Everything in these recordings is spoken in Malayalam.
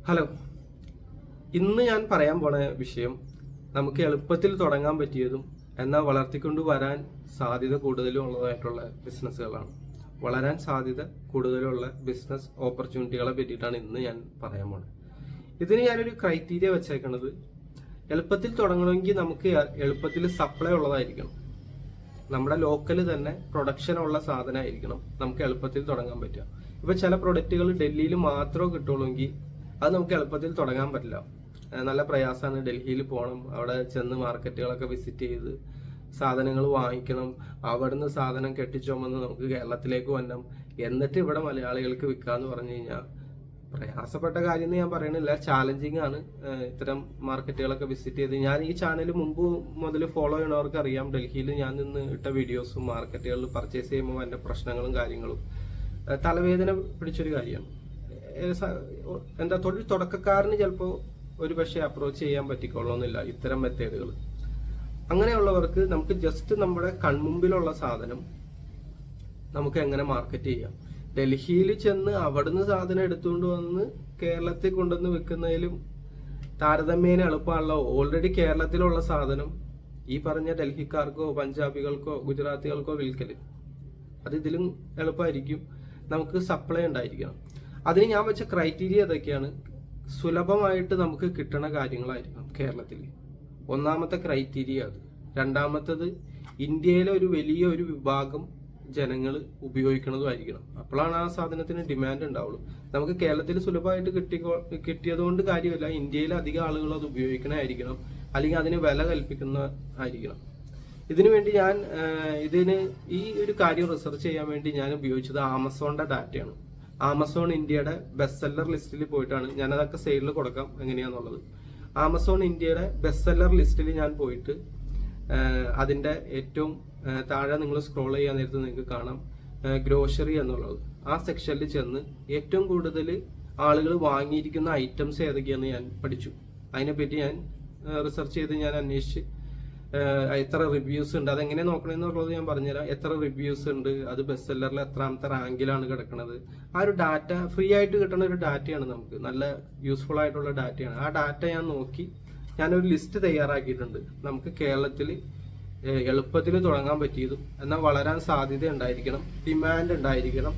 ഹലോ, ഇന്ന് ഞാൻ പറയാൻ പോണ വിഷയം നമുക്ക് എളുപ്പത്തിൽ തുടങ്ങാൻ പറ്റിയതും എന്നാൽ വളർത്തിക്കൊണ്ട് വരാൻ സാധ്യത കൂടുതലും ഉള്ളതായിട്ടുള്ള ബിസിനസ്സുകളാണ്. വളരാൻ സാധ്യത കൂടുതലുള്ള ബിസിനസ് ഓപ്പർച്യൂണിറ്റികളെ പറ്റിയിട്ടാണ് ഇന്ന് ഞാൻ പറയാൻ പോണത്. ഇതിന് ഞാനൊരു ക്രൈറ്റീരിയ വെച്ചേക്കണത്, എളുപ്പത്തിൽ തുടങ്ങണമെങ്കിൽ നമുക്ക് എളുപ്പത്തിൽ സപ്ലൈ ഉള്ളതായിരിക്കണം. നമ്മുടെ ലോക്കൽ തന്നെ പ്രൊഡക്ഷൻ ഉള്ള സാധനമായിരിക്കണം നമുക്ക് എളുപ്പത്തിൽ തുടങ്ങാൻ പറ്റുക. ഇപ്പൊ ചില പ്രൊഡക്റ്റുകൾ ഡൽഹിയിൽ മാത്രമേ കിട്ടുള്ളൂങ്കിൽ അത് നമുക്ക് എളുപ്പത്തിൽ തുടങ്ങാൻ പറ്റില്ല. നല്ല പ്രയാസമാണ്. ഡൽഹിയിൽ പോകണം, അവിടെ ചെന്ന് മാർക്കറ്റുകളൊക്കെ വിസിറ്റ് ചെയ്ത് സാധനങ്ങൾ വാങ്ങിക്കണം, അവിടുന്ന് സാധനം കെട്ടിച്ചുമന്ന് നമുക്ക് കേരളത്തിലേക്ക് വരണം, എന്നിട്ട് ഇവിടെ മലയാളികൾക്ക് വിൽക്കാന്ന് പറഞ്ഞു കഴിഞ്ഞാൽ പ്രയാസപ്പെട്ട കാര്യം എന്ന് ഞാൻ പറയണില്ല, ചാലഞ്ചിങ് ആണ്. ഇത്തരം മാർക്കറ്റുകളൊക്കെ വിസിറ്റ് ചെയ്ത് ഞാൻ ഈ ചാനൽ മുമ്പ് മുതൽ ഫോളോ ചെയ്യണവർക്ക് അറിയാം. ഡൽഹിയിൽ ഞാൻ നിന്ന് ഇട്ട വീഡിയോസും മാർക്കറ്റുകളിൽ പർച്ചേസ് ചെയ്യുമ്പോൾ എൻ്റെ പ്രശ്നങ്ങളും കാര്യങ്ങളും തലവേദന പിടിച്ചൊരു കാര്യമാണ്. എന്താ, തുടക്കക്കാരന് ചിലപ്പോൾ ഒരു പക്ഷേ അപ്രോച്ച് ചെയ്യാൻ പറ്റിക്കൊള്ളണമെന്നില്ല ഇത്തരം മെത്തേഡുകൾ. അങ്ങനെയുള്ളവർക്ക് നമുക്ക് ജസ്റ്റ് നമ്മുടെ കൺമുമ്പിലുള്ള സാധനം നമുക്ക് എങ്ങനെ മാർക്കറ്റ് ചെയ്യാം, ഡൽഹിയിൽ ചെന്ന് അവിടുന്ന് സാധനം എടുത്തുകൊണ്ട് വന്ന് കേരളത്തിൽ കൊണ്ടുവന്ന് വെക്കുന്നതിലും താരതമ്യേന എളുപ്പമാണല്ലോ. ഓൾറെഡി കേരളത്തിലുള്ള സാധനം ഈ പറഞ്ഞ ഡൽഹിക്കാർക്കോ പഞ്ചാബികൾക്കോ ഗുജറാത്തികൾക്കോ വിൽക്കല്, അത് ഇതിലും എളുപ്പമായിരിക്കും. നമുക്ക് സപ്ലൈ ഉണ്ടായിരിക്കണം. അതിന് ഞാൻ വെച്ച ക്രൈറ്റീരിയ ഏതൊക്കെയാണ്? സുലഭമായിട്ട് നമുക്ക് കിട്ടണ കാര്യങ്ങളായിരിക്കണം കേരളത്തിൽ. ഒന്നാമത്തെ ക്രൈറ്റീരിയ അത്. രണ്ടാമത്തത്, ഇന്ത്യയിലെ ഒരു വലിയ ഒരു വിഭാഗം ജനങ്ങൾ ഉപയോഗിക്കുന്നതുമായിരിക്കണം. അപ്പോഴാണ് ആ സാധനത്തിന് ഡിമാൻഡ് ഉണ്ടാവുള്ളൂ. നമുക്ക് കേരളത്തിൽ സുലഭമായിട്ട് കിട്ടിയതുകൊണ്ട് കാര്യമില്ല, ഇന്ത്യയിലെ അധികം ആളുകൾ അത് ഉപയോഗിക്കണമായിരിക്കണം, അല്ലെങ്കിൽ അതിന് വില കൽപ്പിക്കുന്ന ആയിരിക്കണം. ഇതിനു വേണ്ടി ഞാൻ ഈ ഒരു കാര്യം റിസർച്ച് ചെയ്യാൻ വേണ്ടി ഞാൻ ഉപയോഗിച്ചത് ആമസോണിന്റെ ഡാറ്റയാണ്. ആമസോൺ ഇന്ത്യയുടെ ബെസ്റ്റ് സെല്ലർ ലിസ്റ്റിൽ പോയിട്ടാണ്, ഞാനതൊക്കെ സൈഡിൽ കൊടുക്കാം എങ്ങനെയാന്നുള്ളത്. ആമസോൺ ഇന്ത്യയുടെ ബെസ്റ്റ് സെല്ലർ ലിസ്റ്റിൽ ഞാൻ പോയിട്ട് അതിന്റെ ഏറ്റവും താഴെ നിങ്ങൾ സ്ക്രോൾ ചെയ്യാൻ നേരത്ത് നിങ്ങൾക്ക് കാണാം ഗ്രോസറി എന്നുള്ളത്. ആ സെക്ഷനിൽ ചെന്ന് ഏറ്റവും കൂടുതൽ ആളുകൾ വാങ്ങിയിരിക്കുന്ന ഐറ്റംസ് ഏതൊക്കെയാണെന്ന് ഞാൻ പഠിച്ചു. അതിനെപ്പറ്റി ഞാൻ റിസർച്ച് ചെയ്ത് ഞാൻ അന്വേഷിച്ച് എത്ര റിവ്യൂസ് ഉണ്ട്, അതെങ്ങനെ നോക്കണമെന്നുള്ളത് ഞാൻ പറഞ്ഞുതരാം. എത്ര റിവ്യൂസ് ഉണ്ട്, അത് ബെസ്റ്റ് സെല്ലറിൽ എത്രാമത്തെ റാങ്കിലാണ് കിടക്കുന്നത്, ആ ഒരു ഡാറ്റ ഫ്രീ ആയിട്ട് കിട്ടുന്ന ഒരു ഡാറ്റയാണ്, നമുക്ക് നല്ല യൂസ്ഫുൾ ആയിട്ടുള്ള ഡാറ്റയാണ്. ആ ഡാറ്റ ഞാൻ നോക്കി ഞാനൊരു ലിസ്റ്റ് തയ്യാറാക്കിയിട്ടുണ്ട്. നമുക്ക് കേരളത്തിൽ എളുപ്പത്തിൽ തുടങ്ങാൻ പറ്റിയതും എന്നാൽ വളരാൻ സാധ്യത ഉണ്ടായിരിക്കണം, ഡിമാൻഡ് ഉണ്ടായിരിക്കണം.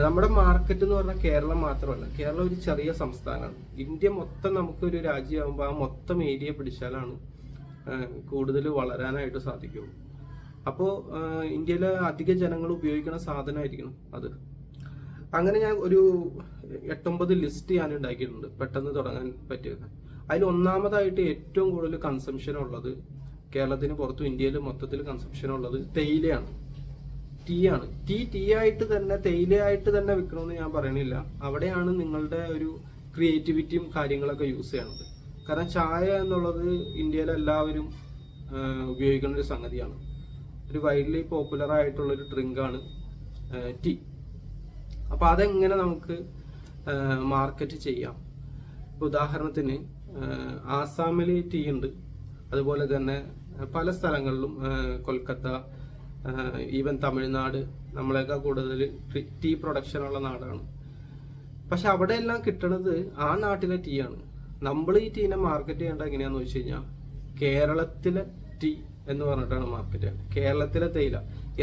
നമ്മുടെ മാർക്കറ്റ് എന്ന് പറഞ്ഞാൽ കേരളം മാത്രമല്ല, കേരളം ഒരു ചെറിയ സംസ്ഥാനമാണ്. ഇന്ത്യ മൊത്തം നമുക്കൊരു രാജ്യമാകുമ്പോൾ ആ മൊത്തം ഏരിയ പിടിച്ചാലാണ് കൂടുതൽ വളരാനായിട്ട് സാധിക്കുള്ളൂ. അപ്പോൾ ഇന്ത്യയിലെ അധിക ജനങ്ങൾ ഉപയോഗിക്കുന്ന സാധനമായിരിക്കണം അത്. അങ്ങനെ ഞാൻ ഒരു 8-9 ലിസ്റ്റ് ഞാൻ ഉണ്ടാക്കിയിട്ടുണ്ട് പെട്ടെന്ന് തുടങ്ങാൻ പറ്റിയത്. അതിൽ ഒന്നാമതായിട്ട് ഏറ്റവും കൂടുതൽ കൺസംഷൻ ഉള്ളത് കേരളത്തിന് പുറത്തും ഇന്ത്യയിൽ മൊത്തത്തിൽ കൺസംഷൻ ഉള്ളത് തേയിലയാണ്, ടീ ആണ്. ടീ ആയിട്ട് തന്നെ തേയിലയായിട്ട് തന്നെ വിൽക്കണമെന്ന് ഞാൻ പറയണില്ല. അവിടെയാണ് നിങ്ങളുടെ ഒരു ക്രിയേറ്റിവിറ്റിയും കാര്യങ്ങളൊക്കെ യൂസ് ചെയ്യണത്. കാരണം ചായ എന്നുള്ളത് ഇന്ത്യയിലെ എല്ലാവരും ഉപയോഗിക്കുന്ന ഒരു സംഗതിയാണ്. ഒരു വൈഡ്ലി പോപ്പുലർ ആയിട്ടുള്ളൊരു ഡ്രിങ്കാണ് ടീ. അപ്പോൾ അതെങ്ങനെ നമുക്ക് മാർക്കറ്റ് ചെയ്യാം? ഉദാഹരണത്തിന് ആസാമിൽ ടീ ഉണ്ട്, അതുപോലെ തന്നെ പല സ്ഥലങ്ങളിലും കൊൽക്കത്ത, ഈവൻ തമിഴ്നാട്, നമ്മളെക്കാൾ കൂടുതൽ ടീ പ്രൊഡക്ഷൻ ഉള്ള നാടാണ്. പക്ഷെ അവിടെയെല്ലാം കിട്ടണത് ആ നാട്ടിലെ ടീ ആണ്. നമ്മൾ ഈ ടീനെ മാർക്കറ്റ് ചെയ്യേണ്ട എങ്ങനെയാന്ന് വെച്ച് കഴിഞ്ഞാൽ കേരളത്തിലെ ടീ എന്ന് പറഞ്ഞിട്ടാണ് മാർക്കറ്റ് ചെയ്യുന്നത്. കേരളത്തിലെ തേയില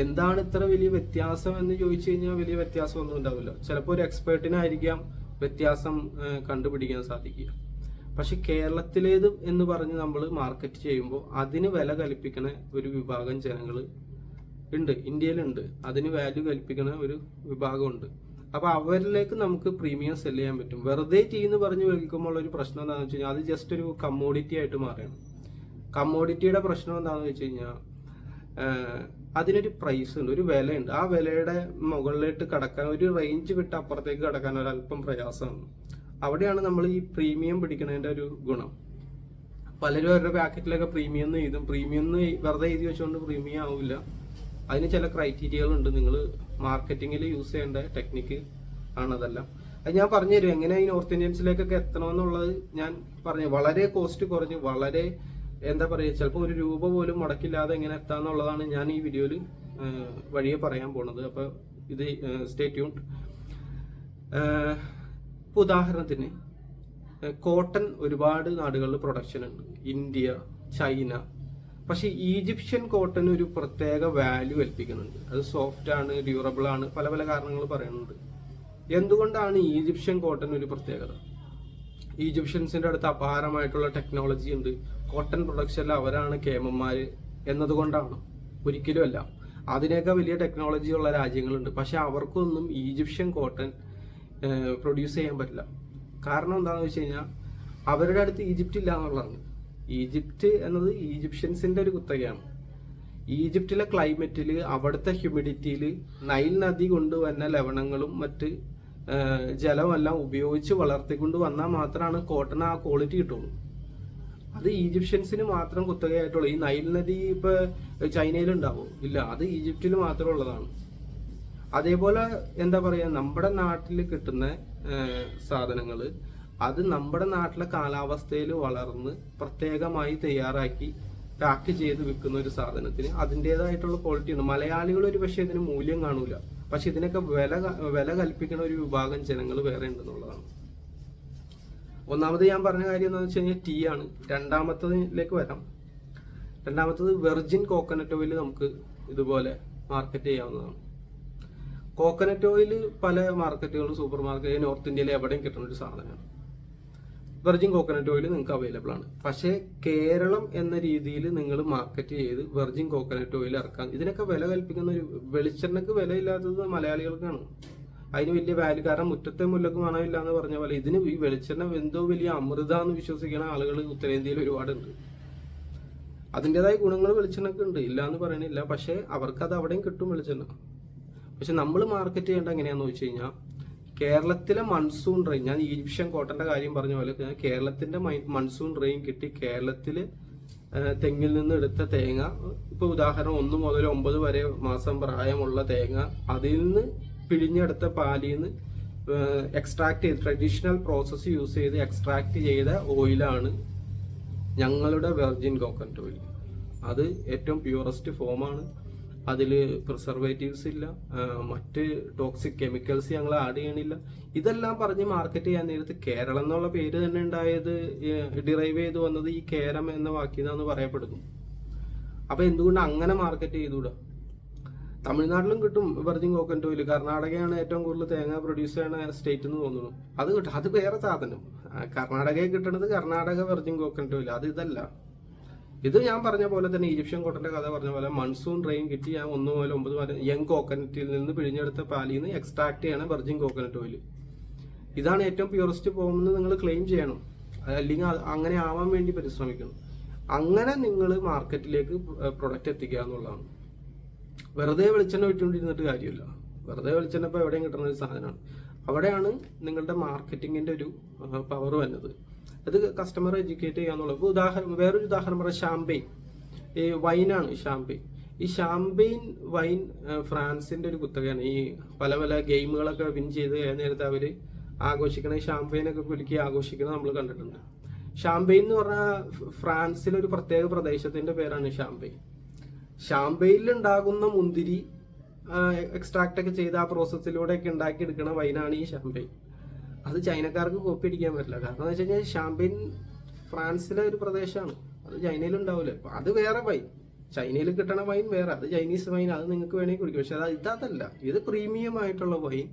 എന്താണ് ഇത്ര വലിയ വ്യത്യാസം എന്ന് ചോദിച്ചു കഴിഞ്ഞാൽ വലിയ വ്യത്യാസമൊന്നും ഉണ്ടാവില്ല. ചിലപ്പോൾ ഒരു എക്സ്പേർട്ടിനായിരിക്കാം വ്യത്യാസം കണ്ടുപിടിക്കാൻ സാധിക്കുക. പക്ഷെ കേരളത്തിലേത് എന്ന് പറഞ്ഞ് നമ്മൾ മാർക്കറ്റ് ചെയ്യുമ്പോൾ അതിന് വില കൽപ്പിക്കുന്ന ഒരു വിഭാഗം ജനങ്ങൾ ഉണ്ട്, ഇന്ത്യയിലുണ്ട്. അതിന് വാല്യൂ കൽപ്പിക്കുന്ന ഒരു വിഭാഗമുണ്ട്. അപ്പൊ അവരിലേക്ക് നമുക്ക് പ്രീമിയം സെല് ചെയ്യാൻ പറ്റും. വെറുതെ ടീ എന്ന് പറഞ്ഞ് വിൽക്കുമ്പോൾ ഒരു പ്രശ്നം എന്താണെന്ന് വെച്ച് കഴിഞ്ഞാൽ അത് ജസ്റ്റ് ഒരു കമ്മോഡിറ്റി ആയിട്ട് മാറുകയാണ്. കമ്മോഡിറ്റിയുടെ പ്രശ്നം എന്താണെന്ന് വെച്ച് കഴിഞ്ഞാൽ അതിനൊരു പ്രൈസ് ഉണ്ട്, ഒരു വിലയുണ്ട്. ആ വിലയുടെ മുകളിലേക്ക് കടക്കാൻ, ഒരു റേഞ്ച് വിട്ട് അപ്പുറത്തേക്ക് കടക്കാൻ ഒരല്പം പ്രയാസമാണ്. അവിടെയാണ് നമ്മൾ ഈ പ്രീമിയം പിടിക്കുന്നതിന്റെ ഒരു ഗുണം. പലരും അവരുടെ പാക്കറ്റിലൊക്കെ പ്രീമിയം എന്ന് എഴുതും. പ്രീമിയം എന്ന് വെറുതെ എഴുതി വെച്ചുകൊണ്ട് പ്രീമിയം ആവില്ല. അതിന് ചില ക്രൈറ്റീരിയകളുണ്ട്. നിങ്ങൾ മാർക്കറ്റിങ്ങിൽ യൂസ് ചെയ്യേണ്ട ടെക്നിക്ക് ആണതെല്ലാം. അത് ഞാൻ പറഞ്ഞുതരും എങ്ങനെ ഈ നോർത്ത് ഇന്ത്യൻസിലേക്കൊക്കെ എത്തണമെന്നുള്ളത്. ഞാൻ പറഞ്ഞു വളരെ കോസ്റ്റ് കുറഞ്ഞ്, വളരെ എന്താ പറയുക, ചിലപ്പോൾ ₹1 പോലും മുടക്കില്ലാതെ എങ്ങനെ എത്താന്നുള്ളതാണ് ഞാൻ ഈ വീഡിയോയിൽ വഴിയെ പറയാൻ പോണത്. അപ്പോൾ ഇത് സ്റ്റേ ട്യൂൺഡ്. ഉദാഹരണത്തിന് കോട്ടൺ ഒരുപാട് നാടുകളിൽ പ്രൊഡക്ഷൻ ഉണ്ട്, ഇന്ത്യ, ചൈന. പക്ഷെ ഈജിപ്ഷ്യൻ കോട്ടന് ഒരു പ്രത്യേക വാല്യൂ കൽപ്പിക്കുന്നുണ്ട്. അത് സോഫ്റ്റ് ആണ്, ഡ്യൂറബിൾ ആണ്, പല പല കാരണങ്ങൾ പറയുന്നുണ്ട്. എന്തുകൊണ്ടാണ് ഈജിപ്ഷ്യൻ കോട്ടൺ ഒരു പ്രത്യേകത? ഈജിപ്ഷ്യൻസിന്റെ അടുത്ത് അപാരമായിട്ടുള്ള ടെക്നോളജി ഉണ്ട്, കോട്ടൺ പ്രൊഡക്ഷനിൽ അവരാണ് കേമന്മാര് എന്നതുകൊണ്ടാണ്? ഒരിക്കലും അല്ല. അതിനേക്കാൾ വലിയ ടെക്നോളജി ഉള്ള രാജ്യങ്ങളുണ്ട്, പക്ഷെ അവർക്കൊന്നും ഈജിപ്ഷ്യൻ കോട്ടൺ പ്രൊഡ്യൂസ് ചെയ്യാൻ പറ്റില്ല. കാരണം എന്താണെന്ന് വെച്ച് കഴിഞ്ഞാൽ അവരുടെ അടുത്ത് ഈജിപ്റ്റ് ഇല്ല എന്നുള്ളതാണ്. ഈജിപ്റ്റ് എന്നത് ഈജിപ്ഷ്യൻസിന്റെ ഒരു കുത്തകയാണ്. ഈജിപ്തിലെ ക്ലൈമറ്റിൽ, അവിടുത്തെ ഹ്യൂമിഡിറ്റിയിൽ നൈൽ നദി കൊണ്ടുവന്ന ലവണങ്ങളും മറ്റ് ജലമെല്ലാം ഉപയോഗിച്ച് വളർത്തിക്കൊണ്ട് വന്നാൽ മാത്രമാണ് കോട്ടൺ ആ ക്വാളിറ്റി കിട്ടുള്ളൂ. അത് ഈജിപ്ഷ്യൻസിന് മാത്രം കുത്തകയായിട്ടുള്ളൂ. ഈ നൈൽ നദി ഇപ്പൊ ചൈനയിൽ ഉണ്ടാവും? ഇല്ല, അത് ഈജിപ്തിൽ മാത്രം ഉള്ളതാണ്. അതേപോലെ എന്താ പറയാ, നമ്മുടെ നാട്ടിൽ കിട്ടുന്ന സാധനങ്ങൾ അത് നമ്മുടെ നാട്ടിലെ കാലാവസ്ഥയിൽ വളർന്ന് പ്രത്യേകമായി തയ്യാറാക്കി പാക്ക് ചെയ്ത് വിൽക്കുന്ന ഒരു സാധനത്തിന് അതിൻ്റെതായിട്ടുള്ള ക്വാളിറ്റി ഉണ്ട്. മലയാളികൾ ഒരു പക്ഷേ ഇതിന് മൂല്യം കാണൂല, പക്ഷെ ഇതിനൊക്കെ വില കൽപ്പിക്കുന്ന ഒരു വിഭാഗം ജനങ്ങൾ വേറെ ഉണ്ടെന്നുള്ളതാണ്. ഒന്നാമത് ഞാൻ പറഞ്ഞ കാര്യം എന്താണെന്ന് വെച്ച് കഴിഞ്ഞാൽ ടീ ആണ്. രണ്ടാമത്തതിലേക്ക് വരാം. രണ്ടാമത്തത് വെർജിൻ കോക്കനട്ട് ഓയിൽ നമുക്ക് ഇതുപോലെ മാർക്കറ്റ് ചെയ്യാവുന്നതാണ്. കോക്കനട്ട് ഓയിൽ പല മാർക്കറ്റുകളും, സൂപ്പർ മാർക്കറ്റ്, നോർത്ത് ഇന്ത്യയിൽ എവിടെയും കിട്ടുന്ന ഒരു സാധനമാണ്. വെർജിൻ കോക്കനട്ട് ഓയിൽ നിങ്ങൾക്ക് അവൈലബിൾ ആണ്. പക്ഷേ കേരളം എന്ന രീതിയിൽ നിങ്ങൾ മാർക്കറ്റ് ചെയ്ത് വെർജിൻ കോക്കനട്ട് ഓയിൽ ഇറക്കാൻ ഇതിനൊക്കെ വില കൽപ്പിക്കുന്ന ഒരു, വെളിച്ചെണ്ണക്ക് വിലയില്ലാത്തത് മലയാളികൾക്കാണ്. അതിന് വലിയ വാല്യൂ. കാരണം മുറ്റത്തെ മുല്ലക്ക് മണമില്ല എന്ന് പറഞ്ഞ പോലെ ഇതിന് ഈ വെളിച്ചെണ്ണ എന്തോ വലിയ അമൃത എന്ന് വിശ്വസിക്കുന്ന ആളുകൾ ഉത്തരേന്ത്യയിൽ ഒരുപാടുണ്ട്. അതിൻ്റെതായ ഗുണങ്ങൾ വെളിച്ചെണ്ണക്ക് ഉണ്ട്, ഇല്ല എന്ന് പറയണില്ല. പക്ഷെ അവർക്ക് അത് അവിടെയും കിട്ടും വെളിച്ചെണ്ണ. പക്ഷെ നമ്മൾ മാർക്കറ്റ് ചെയ്യേണ്ട എങ്ങനെയാന്ന് വെച്ച് കഴിഞ്ഞാൽ കേരളത്തിലെ മൺസൂൺ റെയിൻ, ഞാൻ ഈജിപ്ഷ്യൻ കോട്ടന്റെ കാര്യം പറഞ്ഞ പോലെ കേരളത്തിന്റെ മൺസൂൺ റെയിൻ കിട്ടി കേരളത്തില് തെങ്ങിൽ നിന്ന് എടുത്ത തേങ്ങ, ഇപ്പൊ ഉദാഹരണം 1 മുതൽ 9 വരെ മാസം പ്രായമുള്ള തേങ്ങ, അതിൽ നിന്ന് പിഴിഞ്ഞെടുത്ത പാലിൽ നിന്ന് എക്സ്ട്രാക്ട് ചെയ്ത് ട്രഡീഷണൽ പ്രോസസ്സ് യൂസ് ചെയ്ത് എക്സ്ട്രാക്ട് ചെയ്ത ഓയിലാണ് ഞങ്ങളുടെ വെർജിൻ കോക്കനട്ട് ഓയിൽ. അത് ഏറ്റവും പ്യൂറസ്റ്റ് ഫോമാണ്. അതിൽ പ്രിസർവേറ്റീവ്സ് ഇല്ല, മറ്റ് ടോക്സിക് കെമിക്കൽസ് ഞങ്ങൾ ആഡ് ചെയ്യണില്ല. ഇതെല്ലാം പറഞ്ഞ് മാർക്കറ്റ് ചെയ്യാൻ നേരത്ത് കേരളം എന്നുള്ള പേര് തന്നെ ഉണ്ടായത്, ഡിറൈവ് ചെയ്ത് വന്നത് ഈ കേരം എന്ന വാക്കിൽ നിന്നാണ് പറയപ്പെടുന്നു. അപ്പൊ എന്തുകൊണ്ട് അങ്ങനെ മാർക്കറ്റ് ചെയ്തുകൂടാ? തമിഴ്നാട്ടിലും കിട്ടും വെർജിൻ കോക്കനട്ട് ഓയിൽ. കർണാടകയാണ് ഏറ്റവും കൂടുതൽ തേങ്ങ പ്രൊഡ്യൂസ് ചെയ്യുന്ന സ്റ്റേറ്റ് എന്ന് തോന്നുന്നു. അത് കിട്ടും, അത് വേറെ സാധനം. കർണാടകയിൽ കിട്ടുന്നത് കർണാടക വെർജിൻ കോക്കനട്ട് ഓയിൽ, അത് ഇതല്ല. ഇത് ഞാൻ പറഞ്ഞ പോലെ തന്നെ ഈജിപ്ഷ്യൻ കോട്ടന്റെ കഥ പറഞ്ഞ പോലെ മൺസൂൺ റെയിൻ കിട്ടി ഞാൻ 1 മുതൽ 9 വരെ യങ് കോക്കനറ്റിൽ നിന്ന് പിഴിഞ്ഞെടുത്ത പാലിൽ നിന്ന് എക്സ്ട്രാക്ട് ചെയ്യണം വെർജിൻ കോക്കനട്ട് ഓയിൽ. ഇതാണ് ഏറ്റവും പ്യൂറസ്റ്റ് ഫോം എന്ന് നിങ്ങൾ ക്ലെയിം ചെയ്യണം, അല്ലെങ്കിൽ അങ്ങനെ ആവാൻ വേണ്ടി പരിശ്രമിക്കണം. അങ്ങനെ നിങ്ങൾ മാർക്കറ്റിലേക്ക് പ്രൊഡക്റ്റ് എത്തിക്കുക എന്നുള്ളതാണ്. വെറുതെ വെളിച്ചെണ്ണ വിട്ടുകൊണ്ടിരുന്നിട്ട് കാര്യമില്ല. വെറുതെ വെളിച്ചെണ്ണ ഇപ്പോൾ എവിടെയും കിട്ടുന്ന ഒരു സാധനമാണ്. അവിടെയാണ് നിങ്ങളുടെ മാർക്കറ്റിങ്ങിന്റെ ഒരു പവർ വന്നത്. അത് കസ്റ്റമറെ എഡ്യൂക്കേറ്റ് ചെയ്യാന്നുള്ളത്. ഇപ്പോൾ വേറൊരു ഉദാഹരണം പറയാം, ഷാമ്പെയിൻ. ഈ വൈനാണ് ഷാമ്പെയിൻ. ഈ ഷാമ്പെയിൻ വൈൻ ഫ്രാൻസിന്റെ ഒരു കുത്തകയാണ്. ഈ പല പല ഗെയിമുകളൊക്കെ വിൻ ചെയ്ത് നേരത്തെ അവര് ആഘോഷിക്കണ ഈ ഷാമ്പെയിനൊക്കെ കുലുക്കി ആഘോഷിക്കുന്നത് നമ്മൾ കണ്ടിട്ടുണ്ട്. ഷാമ്പെയിൻ എന്ന് പറഞ്ഞാൽ ഫ്രാൻസിലെ ഒരു പ്രത്യേക പ്രദേശത്തിന്റെ പേരാണ് ഷാമ്പെയിൻ. ഷാമ്പെയിനിൽ ഉണ്ടാകുന്ന മുന്തിരി എക്സ്ട്രാക്ട് ഒക്കെ ചെയ്ത് ആ പ്രോസസ്സിലൂടെ ഒക്കെ ഉണ്ടാക്കിയെടുക്കുന്ന വൈനാണ് ഈ ഷാമ്പെയിൻ. അത് ചൈനക്കാർക്ക് കോപ്പി അടിക്കാൻ പറ്റില്ല. കാരണം എന്ന് വെച്ച് കഴിഞ്ഞാൽ ഷാമ്പെയിൻ ഫ്രാൻസിലെ ഒരു പ്രദേശമാണ്, അത് ചൈനയിൽ ഉണ്ടാവില്ല. അത് വേറെ വൈൻ, ചൈനയിൽ കിട്ടണ വൈൻ വേറെ, അത് ചൈനീസ് വൈൻ, അത് നിങ്ങൾക്ക് വേണമെങ്കിൽ കുടിക്കും. പക്ഷെ ഇതല്ല, ഇത് പ്രീമിയം ആയിട്ടുള്ള വൈൻ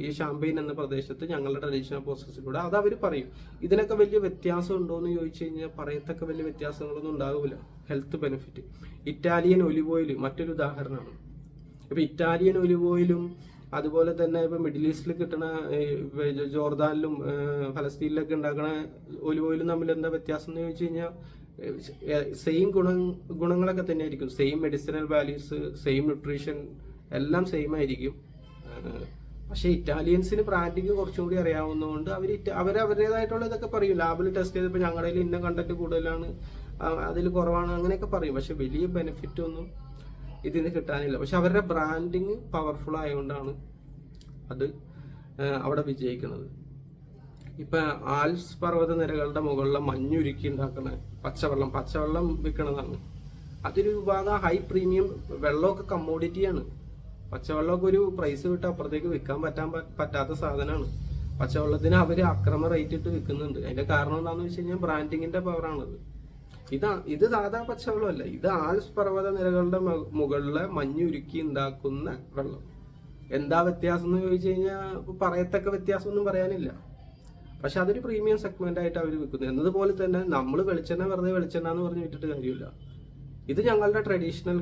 ഈ ഷാമ്പെയിൻ എന്ന പ്രദേശത്ത് ഞങ്ങളുടെ ട്രഡീഷണൽ പ്രോസസ്സിലൂടെ അത് അവർ പറയും. ഇതിനൊക്കെ വലിയ വ്യത്യാസം ഉണ്ടോ എന്ന് ചോദിച്ചു കഴിഞ്ഞാൽ പറയത്തക്ക വലിയ വ്യത്യാസങ്ങളൊന്നും ഉണ്ടാവില്ല. Health benefit. Italian olive oil മറ്റൊരു ഉദാഹരണമാണ്. ഇപ്പൊ ഇറ്റാലിയൻ ഒലിവ് ഓയിലും അതുപോലെ തന്നെ ഇപ്പൊ മിഡിൽ ഈസ്റ്റിൽ കിട്ടുന്ന ജോർദാനിലും ഫലസ്തീനിലൊക്കെ ഉണ്ടാക്കുന്ന ഒലിവ് ഓയിലും തമ്മിൽ എന്താ വ്യത്യാസം എന്ന് ചോദിച്ചു കഴിഞ്ഞാൽ സെയിം ഗുണങ്ങളൊക്കെ തന്നെ ആയിരിക്കും. Same medicinal values, same nutrition എല്ലാം സെയിം ആയിരിക്കും. പക്ഷെ ഇറ്റാലിയൻസിന് ബ്രാൻഡിങ് കുറച്ചും കൂടി അറിയാവുന്നതുകൊണ്ട് അവർ അവരുടേതായിട്ടുള്ള ഇതൊക്കെ പറയും. ലാബിൽ ടെസ്റ്റ് ചെയ്തപ്പോൾ ഞങ്ങളുടെ കയ്യിൽ ഇന്ന കണ്ടന്റ് കൂടുതലാണ്, അതിൽ കുറവാണ്, അങ്ങനെയൊക്കെ പറയും. പക്ഷെ വലിയ ബെനിഫിറ്റ് ഒന്നും ഇതിന് കിട്ടാനില്ല. പക്ഷെ അവരുടെ ബ്രാൻഡിങ് പവർഫുൾ ആയതുകൊണ്ടാണ് അത് അവിടെ വിജയിക്കുന്നത്. ഇപ്പൊ ആൽപ്സ് പർവ്വത നിരകളുടെ മുകളിലെ മഞ്ഞുരുക്കി ഉണ്ടാക്കുന്ന പച്ചവെള്ളം വിൽക്കണതാണ്. അതൊരു വിഭാഗം ഹൈ പ്രീമിയം. വെള്ളമൊക്കെ കമ്മോഡിറ്റിയാണ്. പച്ചവെള്ളമൊക്കെ ഒരു പ്രൈസ് വിട്ട് അപ്പുറത്തേക്ക് വിൽക്കാൻ പറ്റാത്ത സാധനമാണ്. പച്ചവെള്ളത്തിന് അവർ അക്രമ റേറ്റ് ഇട്ട് വിൽക്കുന്നുണ്ട്. അതിന്റെ കാരണം എന്താണെന്ന് വെച്ച് കഴിഞ്ഞാൽ ബ്രാൻഡിങ്ങിന്റെ പവറാണത്. ഇത് സാധാ പച്ചവെള്ളമല്ല, ഇത് ആൽസ് പർവ്വത നിരകളുടെ മുകളിലെ മഞ്ഞുരുക്കി ഉണ്ടാക്കുന്ന വെള്ളം. എന്താ വ്യത്യാസം എന്ന് ചോദിച്ചു കഴിഞ്ഞാൽ പറയത്തക്ക വ്യത്യാസമൊന്നും പറയാനില്ല. പക്ഷെ അതൊരു പ്രീമിയം സെഗ്മെന്റ് ആയിട്ട് അവർ വിൽക്കുന്നു. എന്നതുപോലെ തന്നെ നമ്മൾ വെളിച്ചെണ്ണ വെറുതെ വെളിച്ചെണ്ണ എന്ന് പറഞ്ഞ് വിട്ടിട്ട് കാര്യമില്ല. ഇത് ഞങ്ങളുടെ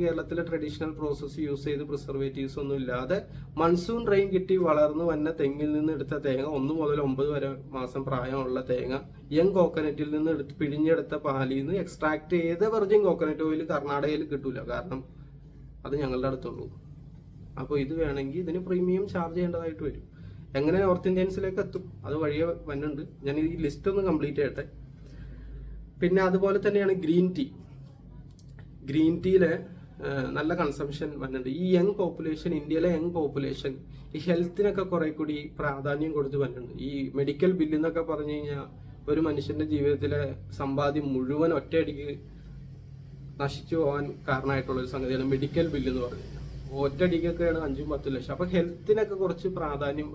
കേരളത്തിലെ ട്രഡീഷണൽ പ്രോസസ്സ് യൂസ് ചെയ്ത് പ്രിസർവേറ്റീവ്സ് ഒന്നും ഇല്ലാതെ മൺസൂൺ റെയിൻ കിട്ടി വളർന്നു വന്ന തെങ്ങിൽ നിന്ന് എടുത്ത തേങ്ങ, 1 മുതൽ 9 മാസം പ്രായമുള്ള തേങ്ങ, യങ് കോക്കനറ്റിൽ നിന്ന് പിഴിഞ്ഞെടുത്ത പാലിൽ നിന്ന് എക്സ്ട്രാക്ട് ചെയ്ത വെർജിൻ കോക്കനറ്റ് ഓയിൽ കർണാടകയിൽ കിട്ടൂല. കാരണം അത് ഞങ്ങളുടെ അടുത്തുള്ളൂ. അപ്പോൾ ഇത് വേണമെങ്കിൽ ഇതിന് പ്രീമിയം ചാർജ് ചെയ്യേണ്ടതായിട്ട് വരും. എങ്ങനെ നോർത്ത് ഇന്ത്യൻസിലേക്ക് എത്തും, അത് വഴിയെ വന്നുണ്ട്. ഞാൻ ഈ ലിസ്റ്റ് ഒന്ന് കംപ്ലീറ്റ് ചെയ്യട്ടെ. പിന്നെ അതുപോലെ തന്നെയാണ് ഗ്രീൻ ടീയിലെ നല്ല കൺസംഷൻ വന്നിട്ടുണ്ട്. ഈ ഇന്ത്യയിലെ യങ് പോപ്പുലേഷൻ ഈ ഹെൽത്തിനൊക്കെ കുറെ കൂടി പ്രാധാന്യം കൊടുത്ത് വന്നിട്ടുണ്ട്. ഈ മെഡിക്കൽ ബില്ല് എന്നൊക്കെ പറഞ്ഞു കഴിഞ്ഞാൽ ഒരു മനുഷ്യന്റെ ജീവിതത്തിലെ സമ്പാദ്യം മുഴുവൻ ഒറ്റയടിക്ക് നശിച്ചു പോകാൻ കാരണമായിട്ടുള്ള ഒരു സംഗതിയാണ് മെഡിക്കൽ ബില്ല് എന്ന് പറഞ്ഞു കഴിഞ്ഞാൽ. ഒറ്റയടിക്കൊക്കെയാണ് 5-10 ലക്ഷം. അപ്പൊ ഹെൽത്തിനൊക്കെ കുറച്ച് പ്രാധാന്യം,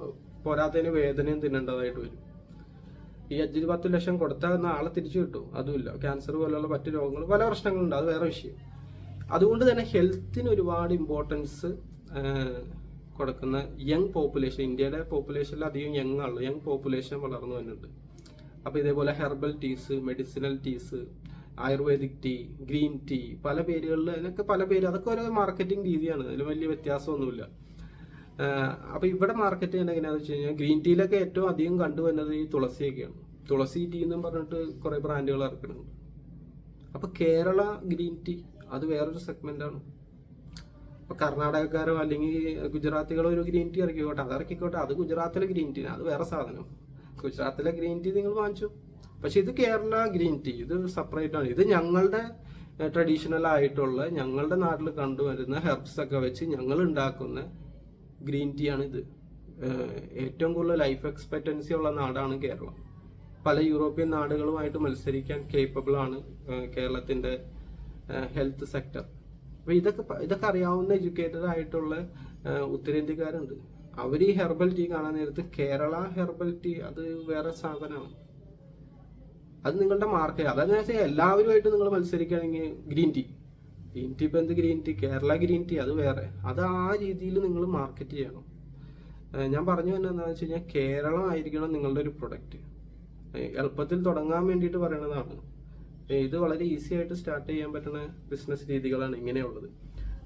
പോരാത്തതിന് വേദനയും തിന്നേണ്ടതായിട്ട് വരും. ഈ 5-10 ലക്ഷം കൊടുത്താൽ ആളെ തിരിച്ചു കിട്ടും, അതുമില്ല. ക്യാൻസർ പോലുള്ള മറ്റു രോഗങ്ങൾ, പല പ്രശ്നങ്ങളുണ്ട്, അത് വേറെ വിഷയം. അതുകൊണ്ട് തന്നെ ഹെൽത്തിന് ഒരുപാട് ഇമ്പോർട്ടൻസ് കൊടുക്കുന്ന യങ് പോപ്പുലേഷൻ, ഇന്ത്യയുടെ പോപ്പുലേഷനിൽ അധികം യങ് പോപ്പുലേഷൻ വളർന്നു വരുന്നുണ്ട്. അപ്പൊ ഇതേപോലെ herbal teas, medicinal teas, ayurvedic tea, green tea, പല പേരുകളിൽ, അതിനൊക്കെ പല പേര്, അതൊക്കെ ഓരോ മാർക്കറ്റിംഗ് രീതിയാണ്. അതിൽ വലിയ വ്യത്യാസമൊന്നുമില്ല. അപ്പൊ ഇവിടെ മാർക്കറ്റ് ചെയ്യുന്നത് എങ്ങനെയാണെന്ന് വെച്ച് കഴിഞ്ഞാൽ ഗ്രീൻ ടീയിലൊക്കെ ഏറ്റവും അധികം കണ്ടുവരുന്നത് ഈ തുളസിയൊക്കെയാണ്. തുളസി ടീ എന്നും പറഞ്ഞിട്ട് കുറെ ബ്രാൻഡുകൾ ഇറക്കുന്നുണ്ട്. അപ്പൊ കേരള ഗ്രീൻ ടീ അത് വേറൊരു സെഗ്മെന്റ് ആണ്. അപ്പൊ കർണാടകക്കാരോ അല്ലെങ്കിൽ ഗുജറാത്തികളോ ഒരു ഗ്രീൻ ടീ ഇറക്കിക്കോട്ടെ, അത് ഗുജറാത്തിലെ ഗ്രീൻ ടീ, അത് വേറെ സാധനം. ഗുജറാത്തിലെ ഗ്രീൻ ടീ നിങ്ങൾ വാങ്ങിച്ചു. പക്ഷെ ഇത് കേരള ഗ്രീൻ ടീ, ഇത് സെപ്പറേറ്റ് ആണ്. ഇത് ഞങ്ങളുടെ ട്രഡീഷണൽ ആയിട്ടുള്ള, ഞങ്ങളുടെ നാട്ടിൽ കണ്ടുവരുന്ന ഹെർബ്സ് ഒക്കെ വെച്ച് ഞങ്ങൾ ഉണ്ടാക്കുന്ന ഗ്രീൻ ടീ ആണ് ഇത്. ഏറ്റവും കൂടുതൽ ലൈഫ് എക്സ്പെക്റ്റൻസി ഉള്ള നാടാണ് കേരളം. പല യൂറോപ്യൻ നാടുകളുമായിട്ട് മത്സരിക്കാൻ കേപ്പബിൾ ആണ് കേരളത്തിന്റെ ഹെൽത്ത് സെക്ടർ. അപ്പൊ ഇതൊക്കെ അറിയാവുന്ന എഡ്യൂക്കേറ്റഡ് ആയിട്ടുള്ള ഉത്തരേന്ത്യക്കാരുണ്ട്. അവർ ഈ ഹെർബൽ ടീ കാണാൻ നേരത്ത് കേരള ഹെർബൽ ടീ അത് വേറെ സാധനമാണ്. അത് നിങ്ങളുടെ മാർക്കറ്റ്, അതായത് വെച്ചാൽ എല്ലാവരുമായിട്ട് നിങ്ങൾ മത്സരിക്കുകയാണെങ്കിൽ ഗ്രീൻ ടീ ഇപ്പൊ എന്ത് green tea, Kerala green tea അത് വേറെ. അത് ആ രീതിയിൽ നിങ്ങൾ മാർക്കറ്റ് ചെയ്യണം. ഞാൻ പറഞ്ഞു തന്നെ എന്താണെന്ന് വെച്ച് കഴിഞ്ഞാൽ കേരളം ആയിരിക്കണം നിങ്ങളുടെ ഒരു പ്രൊഡക്റ്റ്. എളുപ്പത്തിൽ തുടങ്ങാൻ വേണ്ടിയിട്ട് പറയണതാണ്. ഇത് വളരെ ഈസി ആയിട്ട് സ്റ്റാർട്ട് ചെയ്യാൻ പറ്റുന്ന ബിസിനസ് രീതികളാണ് ഇങ്ങനെയുള്ളത്.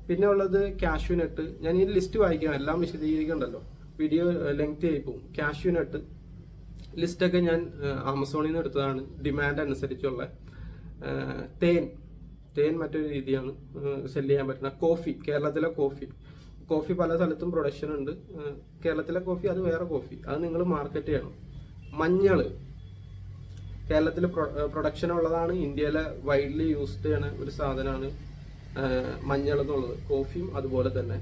പിന്നെ ഉള്ളത് കാഷ്യൂ നട്ട്. ഞാൻ ഈ ലിസ്റ്റ് വായിക്കാം, എല്ലാം വിശദീകരിക്കണ്ടല്ലോ, വീഡിയോ ലെങ്തി ആയി പോകും. കാഷ്യൂ നട്ട് ലിസ്റ്റൊക്കെ ഞാൻ ആമസോണിൽ നിന്ന് എടുത്തതാണ്, ഡിമാൻഡ് അനുസരിച്ചുള്ള. തേൻ മറ്റൊരു രീതിയാണ് സെല് ചെയ്യാൻ പറ്റുന്ന. കേരളത്തിലെ കോഫി പല സ്ഥലത്തും പ്രൊഡക്ഷൻ ഉണ്ട്. കേരളത്തിലെ കോഫി അത് വേറെ കോഫി, അത് നിങ്ങൾ മാർക്കറ്റ് ചെയ്യണം. മഞ്ഞള് കേരളത്തിൽ പ്രൊഡക്ഷൻ ഉള്ളതാണ്, ഇന്ത്യയിലെ വൈഡ്ലി യൂസ്ഡ് ചെയ്യണ ഒരു സാധനമാണ് മഞ്ഞൾ എന്നുള്ളത്. കോഫിയും അതുപോലെ തന്നെ.